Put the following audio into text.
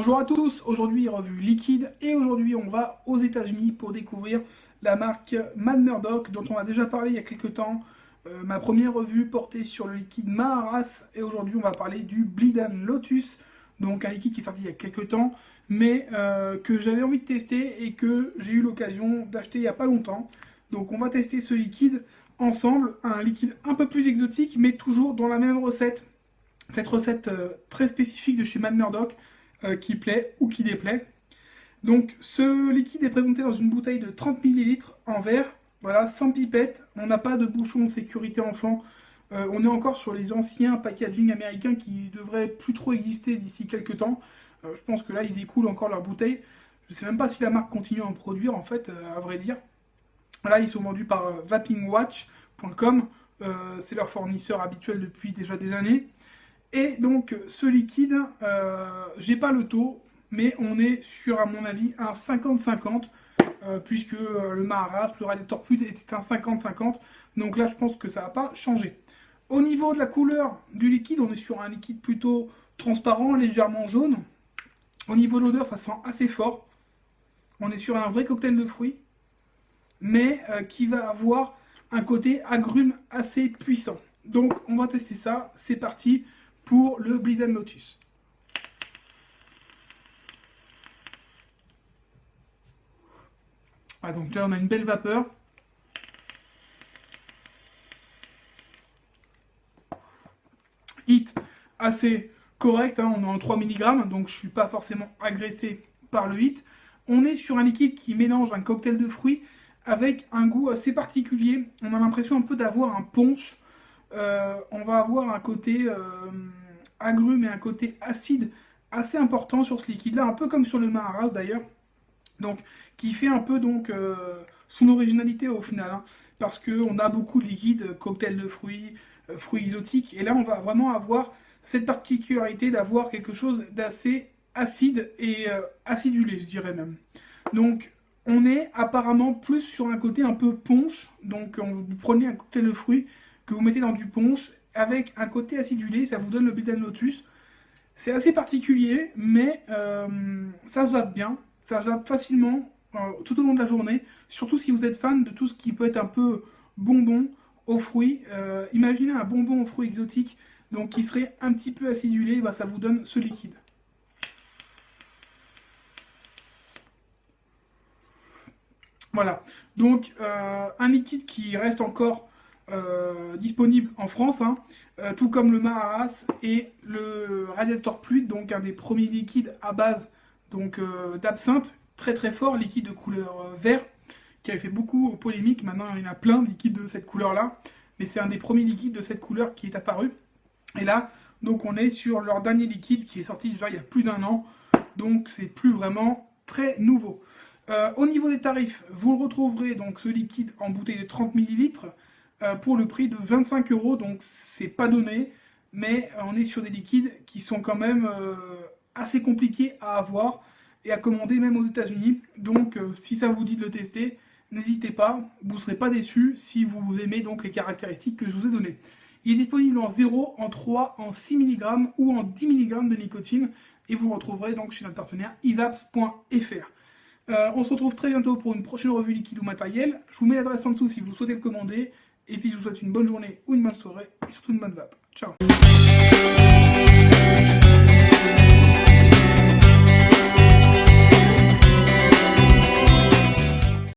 Bonjour à tous, aujourd'hui revue liquide et aujourd'hui on va aux États-Unis pour découvrir la marque Mad Murdock dont on a déjà parlé il y a quelques temps. Ma première revue portait sur le liquide Maharas et aujourd'hui on va parler du Bleed and Lotus, donc un liquide qui est sorti il y a quelques temps mais que j'avais envie de tester et que j'ai eu l'occasion d'acheter il n'y a pas longtemps. Donc on va tester ce liquide ensemble, un liquide un peu plus exotique mais toujours dans la même recette. Cette recette très spécifique de chez Mad Murdock qui plaît ou qui déplaît. Donc ce liquide est présenté dans une bouteille de 30 ml en verre, voilà, sans pipette, on n'a pas de bouchon de sécurité en flanc. On est encore sur les anciens packaging américains qui devraient plus trop exister d'ici quelques temps. Je pense que là ils écoulent encore leur bouteille. Je ne sais même pas si la marque continue à en produire en fait, à vrai dire. Là ils sont vendus par vapingwatch.com, c'est leur fournisseur habituel depuis déjà des années. Et donc ce liquide, j'ai pas le taux, mais on est sur à mon avis un 50-50, puisque le Maharas, le Radiator Fluid était un 50-50, donc là je pense que ça va pas changer. Au niveau de la couleur du liquide, on est sur un liquide plutôt transparent, légèrement jaune. Au niveau de l'odeur, ça sent assez fort. On est sur un vrai cocktail de fruits, mais qui va avoir un côté agrume assez puissant. Donc on va tester ça, c'est parti pour le Bleed and Lotus. Ah, donc là on a une belle vapeur. Hit assez correct, hein, on est en 3 mg, donc je ne suis pas forcément agressé par le hit. On est sur un liquide qui mélange un cocktail de fruits avec un goût assez particulier. On a l'impression un peu d'avoir un punch. On va avoir un côté agrume et un côté acide assez important sur ce liquide là, un peu comme sur le Maharas d'ailleurs, donc qui fait un peu donc son originalité au final, hein, parce qu'on a beaucoup de liquides, cocktail de fruits, fruits exotiques, et là on va vraiment avoir cette particularité d'avoir quelque chose d'assez acide et acidulé, je dirais même. Donc on est apparemment plus sur un côté un peu punch, donc vous prenez un cocktail de fruits que vous mettez dans du punch avec un côté acidulé, ça vous donne le Bleed and Lotus. C'est assez particulier, mais ça se vape bien, ça se vape facilement tout au long de la journée, surtout si vous êtes fan de tout ce qui peut être un peu bonbon aux fruits. Imaginez un bonbon aux fruits exotiques, donc qui serait un petit peu acidulé, bah, ça vous donne ce liquide. Voilà, donc un liquide qui reste encore disponible en France, hein, tout comme le Maharas et le Radiator Fluid, donc un des premiers liquides à base d'absinthe, très très fort, liquide de couleur vert, qui avait fait beaucoup polémique. Maintenant il y en a plein de liquides de cette couleur là, mais c'est un des premiers liquides de cette couleur qui est apparu. Et là, donc on est sur leur dernier liquide qui est sorti déjà il y a plus d'1 an, donc c'est plus vraiment très nouveau. Au niveau des tarifs, vous retrouverez donc ce liquide en bouteille de 30 ml pour le prix de 25 €, donc c'est pas donné, mais on est sur des liquides qui sont quand même assez compliqués à avoir et à commander même aux États-Unis. Donc si ça vous dit de le tester, n'hésitez pas, vous ne serez pas déçus si vous aimez donc les caractéristiques que je vous ai données. Il est disponible en 0, en 3, en 6 mg ou en 10 mg de nicotine et vous le retrouverez donc chez notre partenaire evaps.fr. On se retrouve très bientôt pour une prochaine revue liquide ou matériel. Je vous mets l'adresse en dessous si vous souhaitez le commander. Et puis je vous souhaite une bonne journée ou une bonne soirée et surtout une bonne vape. Ciao.